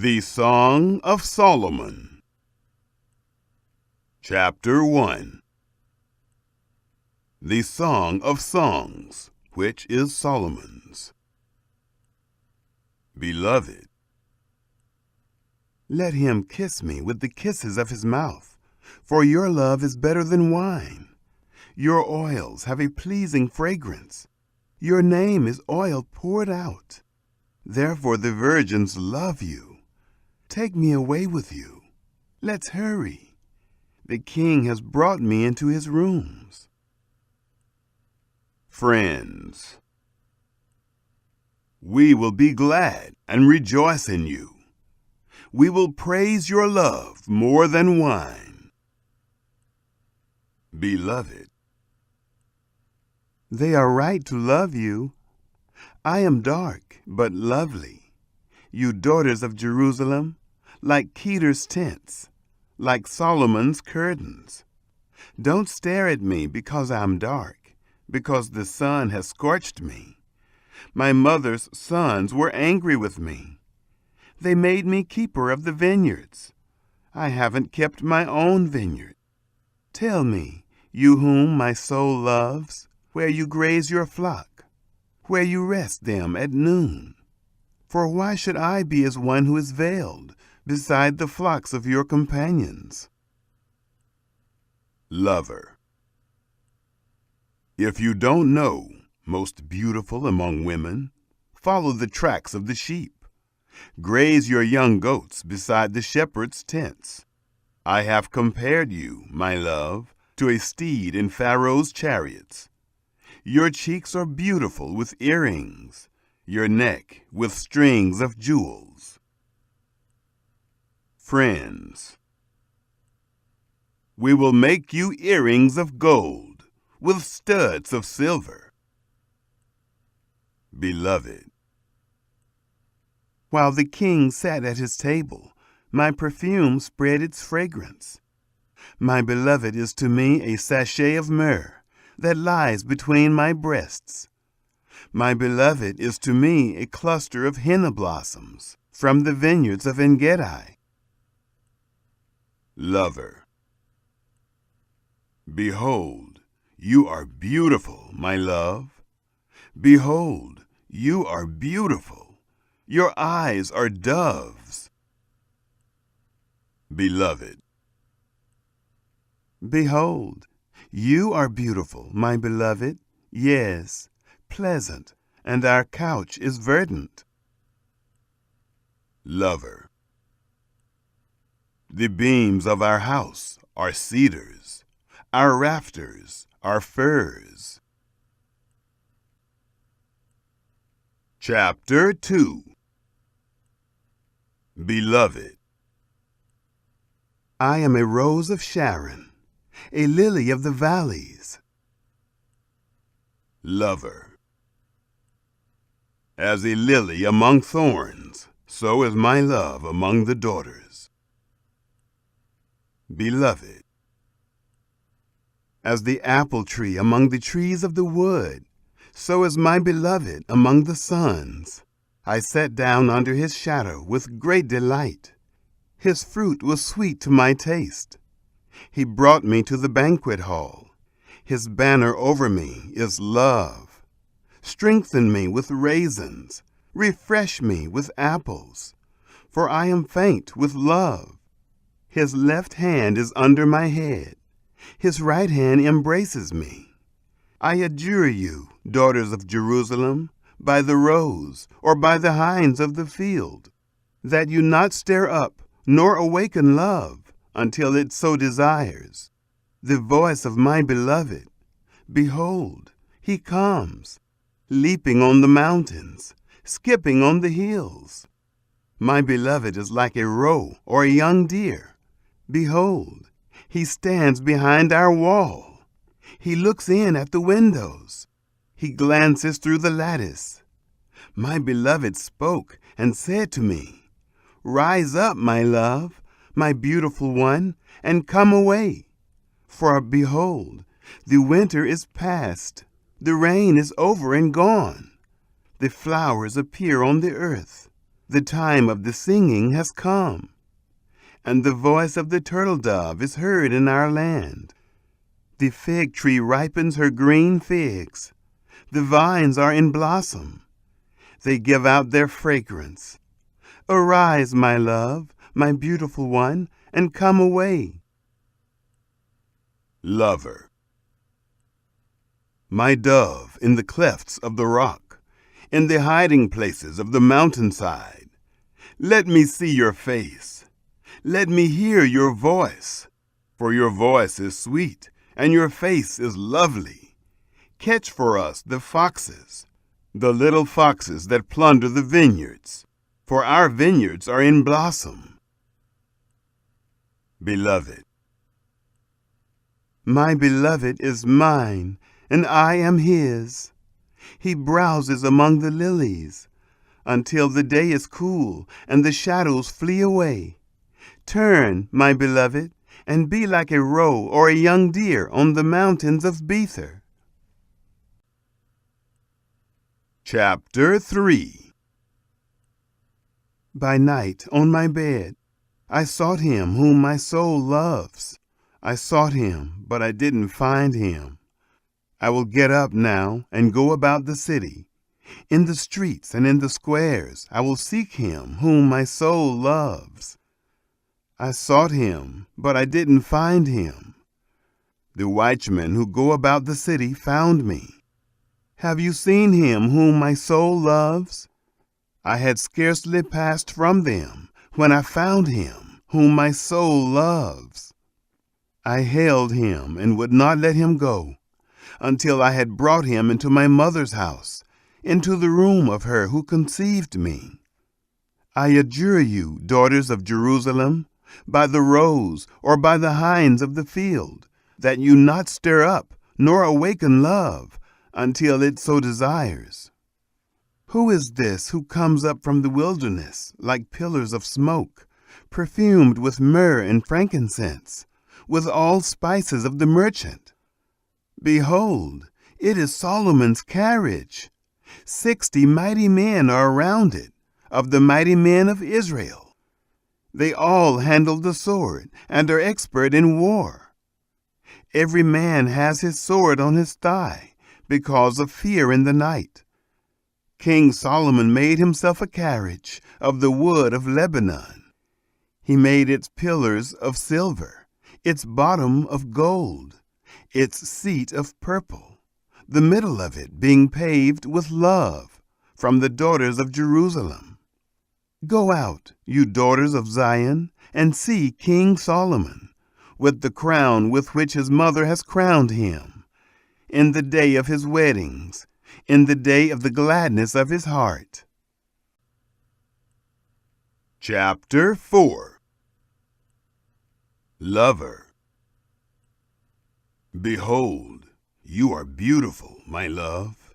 The Song of Solomon. Chapter 1. The Song of Songs, which is Solomon's. Beloved, let him kiss me with the kisses of his mouth, for your love is better than wine. Your oils have a pleasing fragrance. Your name is oil poured out. Therefore the virgins love you. Take me away with you. Let's hurry. The king has brought me into his rooms. Friends, we will be glad and rejoice in you. We will praise your love more than wine. Beloved, they are right to love you. I am dark but lovely. You daughters of Jerusalem, like Kedar's tents, like Solomon's curtains. Don't stare at me because I'm dark, because the sun has scorched me. My mother's sons were angry with me. They made me keeper of the vineyards. I haven't kept my own vineyard. Tell me, you whom my soul loves, where you graze your flock, where you rest them at noon. For why should I be as one who is veiled beside the flocks of your companions? Lover, if you don't know, most beautiful among women, follow the tracks of the sheep. Graze your young goats beside the shepherd's tents. I have compared you, my love, to a steed in Pharaoh's chariots. Your cheeks are beautiful with earrings, your neck with strings of jewels. Friends, we will make you earrings of gold with studs of silver. Beloved, while the king sat at his table, my perfume spread its fragrance. My beloved is to me a sachet of myrrh that lies between my breasts. My beloved is to me a cluster of henna blossoms from the vineyards of En-gedi. Lover, behold, you are beautiful, my love. Behold, you are beautiful. Your eyes are doves. Beloved, behold, you are beautiful, my beloved. Yes, pleasant, and our couch is verdant. Lover, the beams of our house are cedars, our rafters are firs. Chapter 2. Beloved, I am a rose of Sharon, a lily of the valleys. Lover, as a lily among thorns, so is my love among the daughters. Beloved, as the apple tree among the trees of the wood, so is my beloved among the sons. I sat down under his shadow with great delight. His fruit was sweet to my taste. He brought me to the banquet hall. His banner over me is love. Strengthen me with raisins. Refresh me with apples. For I am faint with love. His left hand is under my head. His right hand embraces me. I adjure you, daughters of Jerusalem, by the rose or by the hinds of the field, that you not stir up nor awaken love until it so desires. The voice of my beloved, behold, he comes, leaping on the mountains, skipping on the hills. My beloved is like a roe or a young deer. Behold, he stands behind our wall. He looks in at the windows. He glances through the lattice. My beloved spoke and said to me, Rise up, my love, my beautiful one, and come away. For behold, the winter is past, the rain is over and gone. The flowers appear on the earth. The time of the singing has come, and the voice of the turtle dove is heard in our land. The fig tree ripens her green figs. The vines are in blossom. They give out their fragrance. Arise, my love, my beautiful one, and come away. Lover. My dove in the clefts of the rock, in the hiding places of the mountainside, let me see your face. Let me hear your voice, for your voice is sweet, and your face is lovely. Catch for us the foxes, the little foxes that plunder the vineyards, for our vineyards are in blossom. Beloved. My beloved is mine, and I am his. He browses among the lilies, until the day is cool and the shadows flee away. Turn, my beloved, and be like a roe or a young deer on the mountains of Bether. Chapter 3. By night on my bed, I sought him whom my soul loves. I sought him, but I didn't find him. I will get up now and go about the city. In the streets and in the squares I will seek him whom my soul loves. I sought him, but I didn't find him. The watchmen who go about the city found me. Have you seen him whom my soul loves? I had scarcely passed from them when I found him whom my soul loves. I held him and would not let him go, until I had brought him into my mother's house, into the room of her who conceived me. I adjure you, daughters of Jerusalem, by the roes or by the hinds of the field, that you not stir up nor awaken love until it so desires. Who is this who comes up from the wilderness like pillars of smoke, perfumed with myrrh and frankincense, with all spices of the merchant? Behold, it is Solomon's carriage. 60 mighty men are around it, of the mighty men of Israel. They all handle the sword and are expert in war. Every man has his sword on his thigh because of fear in the night. King Solomon made himself a carriage of the wood of Lebanon. He made its pillars of silver, its bottom of gold, its seat of purple, the middle of it being paved with love from the daughters of Jerusalem. Go out, you daughters of Zion, and see King Solomon, with the crown with which his mother has crowned him, in the day of his weddings, in the day of the gladness of his heart. Chapter 4. Lover. Behold, you are beautiful, my love.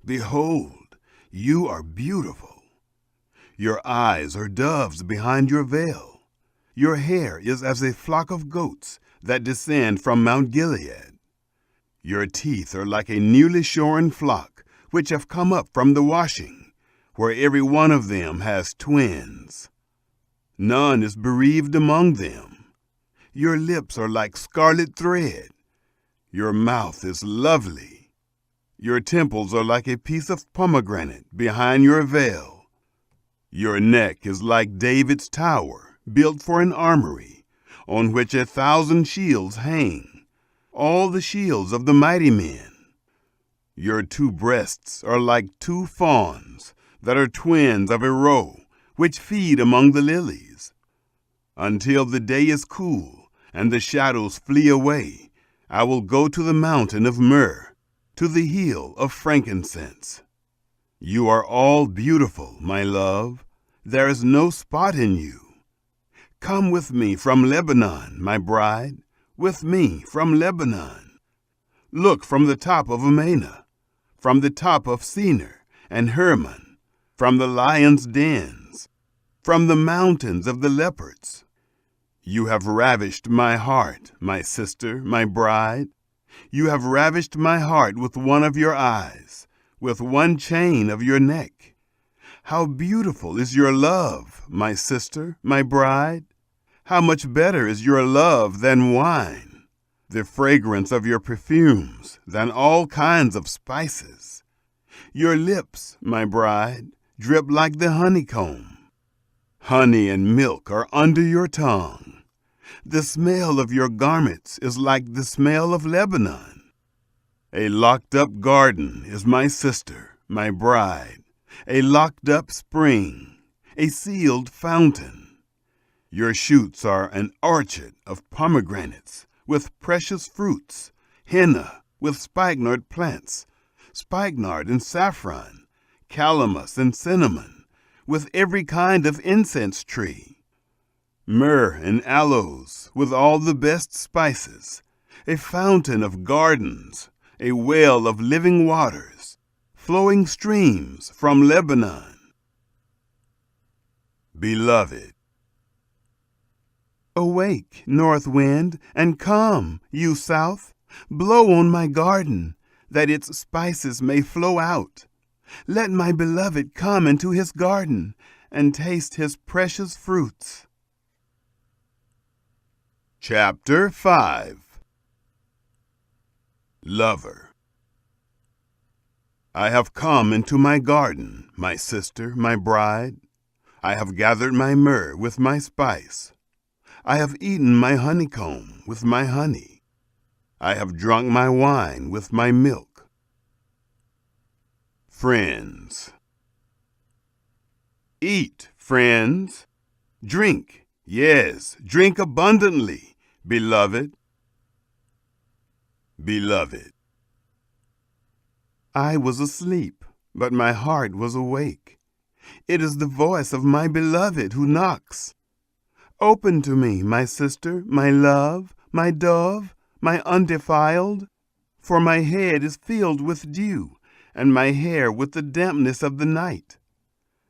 Behold, you are beautiful. Your eyes are doves behind your veil. Your hair is as a flock of goats that descend from Mount Gilead. Your teeth are like a newly shorn flock, which have come up from the washing, where every one of them has twins. None is bereaved among them. Your lips are like scarlet thread. Your mouth is lovely. Your temples are like a piece of pomegranate behind your veil. Your neck is like David's tower, built for an armory, on which 1,000 shields hang, all the shields of the mighty men. Your 2 breasts are like 2 fawns that are twins of a roe, which feed among the lilies. Until the day is cool and the shadows flee away, I will go to the mountain of myrrh, to the hill of frankincense. You are all beautiful, my love. There is no spot in you. Come with me from Lebanon, my bride, with me from Lebanon. Look from the top of Amana, from the top of Senir and Hermon, from the lions' dens, from the mountains of the leopards. You have ravished my heart, my sister, my bride. You have ravished my heart with one of your eyes, with one chain of your neck. How beautiful is your love, my sister, my bride! How much better is your love than wine, the fragrance of your perfumes than all kinds of spices. Your lips, my bride, drip like the honeycomb. Honey and milk are under your tongue. The smell of your garments is like the smell of Lebanon. A locked-up garden is my sister, my bride, a locked-up spring, a sealed fountain. Your shoots are an orchard of pomegranates with precious fruits, henna with spikenard plants, spikenard and saffron, calamus and cinnamon, with every kind of incense tree, myrrh and aloes with all the best spices, a fountain of gardens, a well of living waters, flowing streams from Lebanon. Beloved. Awake, north wind, and come, you south, blow on my garden, that its spices may flow out. Let my beloved come into his garden and taste his precious fruits. Chapter 5. Lover. I have come into my garden, my sister, my bride. I have gathered my myrrh with my spice. I have eaten my honeycomb with my honey. I have drunk my wine with my milk. Friends. Eat, friends. Drink, yes, drink abundantly, beloved. Beloved. I was asleep, but my heart was awake. It is the voice of my beloved who knocks. Open to me, my sister, my love, my dove, my undefiled, for my head is filled with dew, and my hair with the dampness of the night.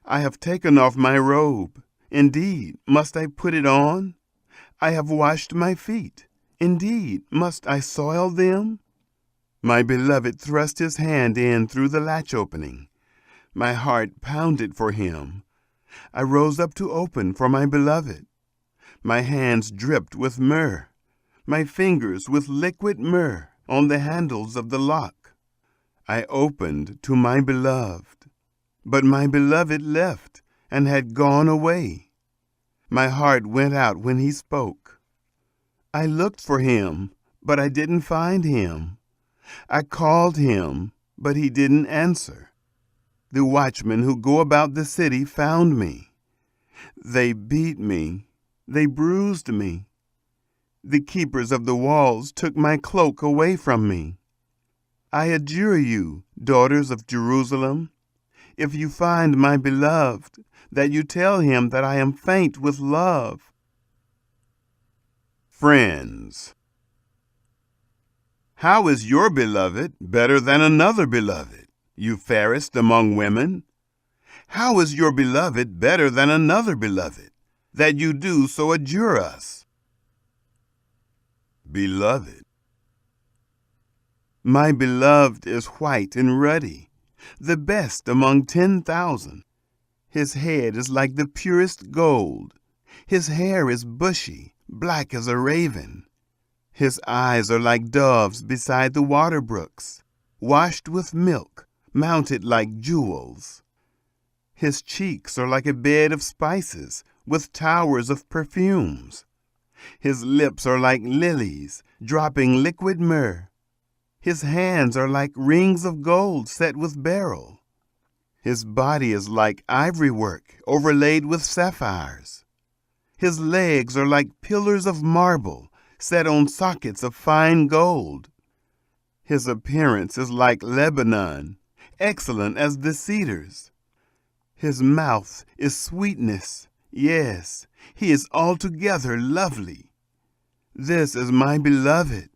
I have taken off my robe. Indeed, must I put it on? I have washed my feet. Indeed, must I soil them? My beloved thrust his hand in through the latch opening. My heart pounded for him. I rose up to open for my beloved. My hands dripped with myrrh, my fingers with liquid myrrh on the handles of the lock. I opened to my beloved, but my beloved left and had gone away. My heart went out when he spoke. I looked for him, but I didn't find him. I called him, but he didn't answer. The watchmen who go about the city found me. They beat me. They bruised me. The keepers of the walls took my cloak away from me. I adjure you, daughters of Jerusalem, if you find my beloved, that you tell him that I am faint with love. Friends. How is your beloved better than another beloved, you fairest among women? How is your beloved better than another beloved, that you do so adjure us? Beloved. My beloved is white and ruddy, the best among 10,000. His head is like the purest gold. His hair is bushy, black as a raven. His eyes are like doves beside the water brooks, washed with milk, mounted like jewels. His cheeks are like a bed of spices, with towers of perfumes. His lips are like lilies, dropping liquid myrrh. His hands are like rings of gold set with beryl. His body is like ivory work overlaid with sapphires. His legs are like pillars of marble set on sockets of fine gold. His appearance is like Lebanon, excellent as the cedars. His mouth is sweetness. Yes, he is altogether lovely. This is my beloved,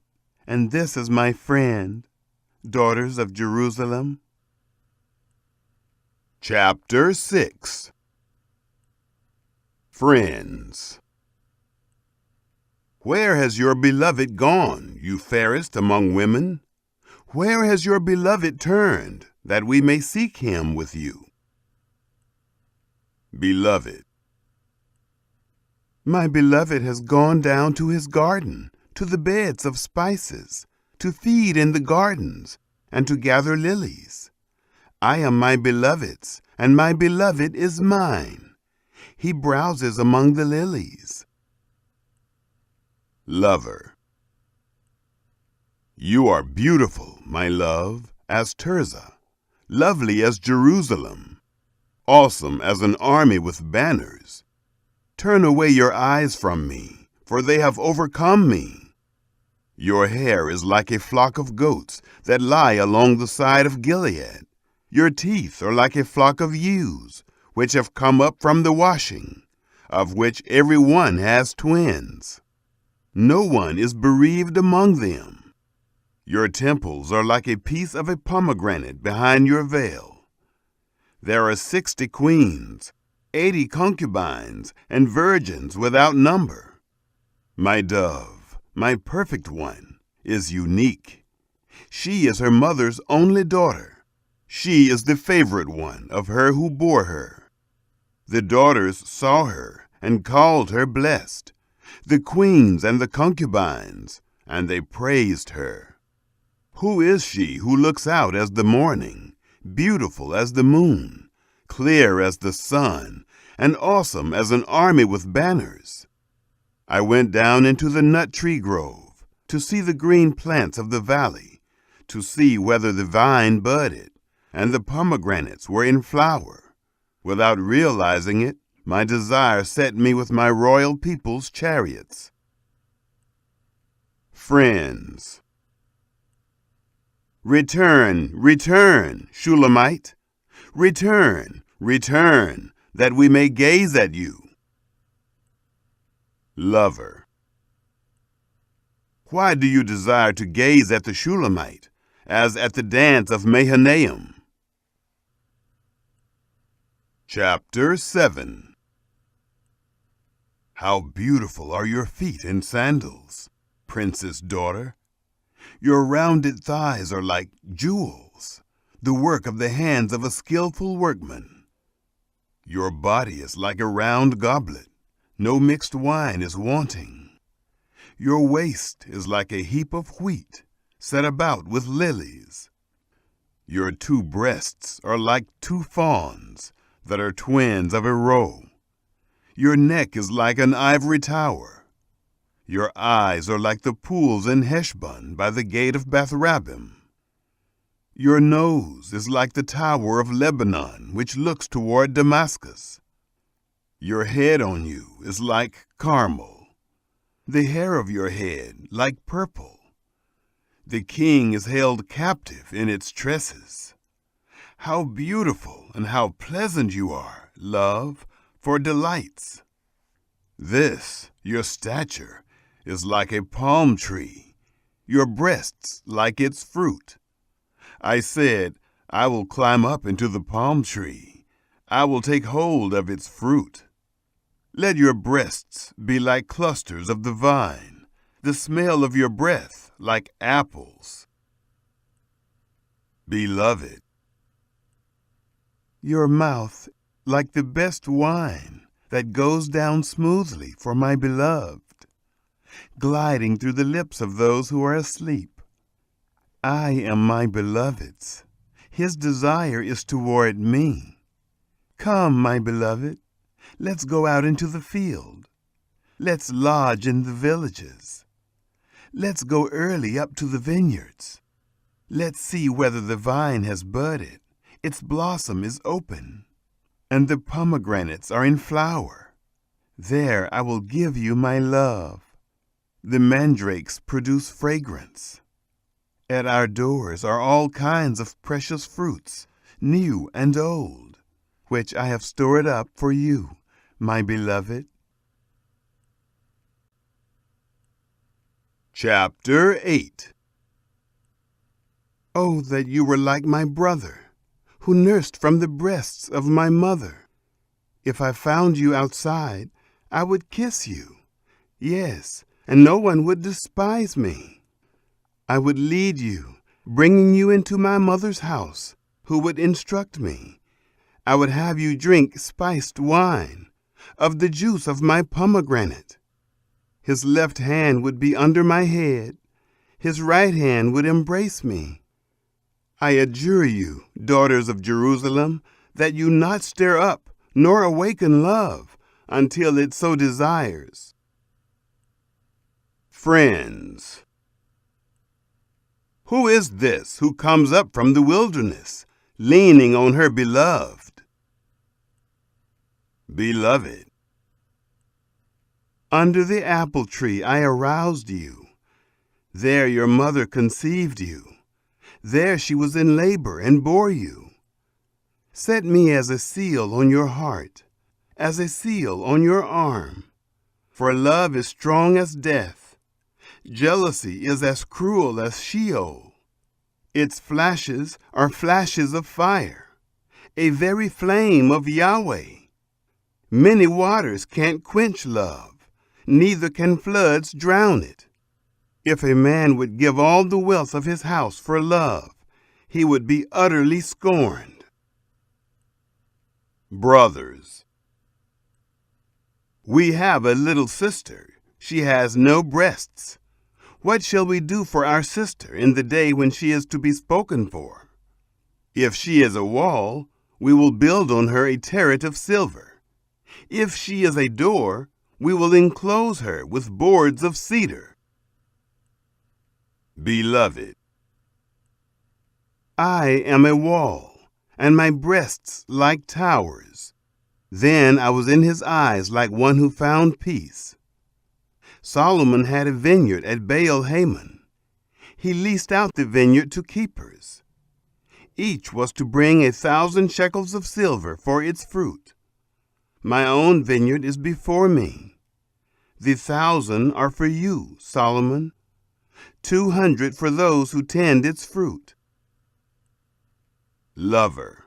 and this is my friend, daughters of Jerusalem. Chapter 6. Friends. Where has your beloved gone, you fairest among women? Where has your beloved turned, that we may seek him with you? Beloved. My beloved has gone down to his garden, to the beds of spices, to feed in the gardens, and to gather lilies. I am my beloved's, and my beloved is mine. He browses among the lilies. Lover. You are beautiful, my love, as Tirzah, lovely as Jerusalem, awesome as an army with banners. Turn away your eyes from me, for they have overcome me. Your hair is like a flock of goats that lie along the side of Gilead. Your teeth are like a flock of ewes, which have come up from the washing, of which every one has twins. No one is bereaved among them. Your temples are like a piece of a pomegranate behind your veil. There are 60 queens, 80 concubines, and virgins without number. My dove, my perfect one, is unique. She is her mother's only daughter. She is the favorite one of her who bore her. The daughters saw her and called her blessed, the queens and the concubines, and they praised her. Who is she who looks out as the morning, beautiful as the moon, clear as the sun, and awesome as an army with banners? I went down into the nut tree grove to see the green plants of the valley, to see whether the vine budded and the pomegranates were in flower. Without realizing it, my desire set me with my royal people's chariots. Friends. Return, return, Shulamite. Return, return, that we may gaze at you. Lover. Why do you desire to gaze at the Shulamite, as at the dance of Mahanaim? Chapter 7. How beautiful are your feet in sandals, princess daughter. Your rounded thighs are like jewels, the work of the hands of a skillful workman. Your body is like a round goblet, no mixed wine is wanting. Your waist is like a heap of wheat, set about with lilies. Your 2 breasts are like 2 fawns, that are twins of a roe. Your neck is like an ivory tower. Your eyes are like the pools in Heshbon by the gate of Bath-rabbim. Your nose is like the tower of Lebanon, which looks toward Damascus. Your head on you is like Carmel, the hair of your head like purple. The king is held captive in its tresses. How beautiful and how pleasant you are, love, for delights. This, your stature, is like a palm tree, your breasts like its fruit. I said, I will climb up into the palm tree. I will take hold of its fruit. Let your breasts be like clusters of the vine, the smell of your breath like apples. Beloved. Your mouth like the best wine that goes down smoothly for my beloved, gliding through the lips of those who are asleep. I am my beloved's. His desire is toward me. Come, my beloved, let's go out into the field. Let's lodge in the villages. Let's go early up to the vineyards. Let's see whether the vine has budded, its blossom is open, and the pomegranates are in flower. There I will give you my love. The mandrakes produce fragrance. At our doors are all kinds of precious fruits, new and old, which I have stored up for you, my beloved. Chapter 8. Oh, that you were like my brother, who nursed from the breasts of my mother. If I found you outside, I would kiss you. Yes, and no one would despise me. I would lead you, bringing you into my mother's house, who would instruct me. I would have you drink spiced wine of the juice of my pomegranate. His left hand would be under my head, his right hand would embrace me. I adjure you, daughters of Jerusalem, that you not stir up nor awaken love until it so desires. Friends. Who is this who comes up from the wilderness, leaning on her beloved? Beloved. Under the apple tree I aroused you. There your mother conceived you. There she was in labor and bore you. Set me as a seal on your heart, as a seal on your arm. For love is strong as death. Jealousy is as cruel as Sheol. Its flashes are flashes of fire, a very flame of Yahweh. Many waters can't quench love, neither can floods drown it. If a man would give all the wealth of his house for love, he would be utterly scorned. Brothers. We have a little sister. She has no breasts. What shall we do for our sister in the day when she is to be spoken for? If she is a wall, we will build on her a turret of silver. If she is a door, we will enclose her with boards of cedar. Beloved. I am a wall, and my breasts like towers. Then I was in his eyes like one who found peace. Solomon had a vineyard at Baal-Hamon. He leased out the vineyard to keepers. Each was to bring 1,000 shekels of silver for its fruit. My own vineyard is before me. The 1,000 are for you, Solomon. 200 for those who tend its fruit. Lover.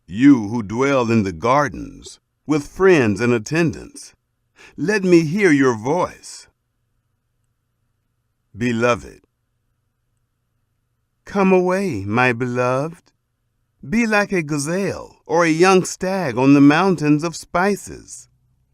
You who dwell in the gardens, with friends and attendants, let me hear your voice. Beloved. Come away, my beloved. Be like a gazelle or a young stag on the mountains of spices.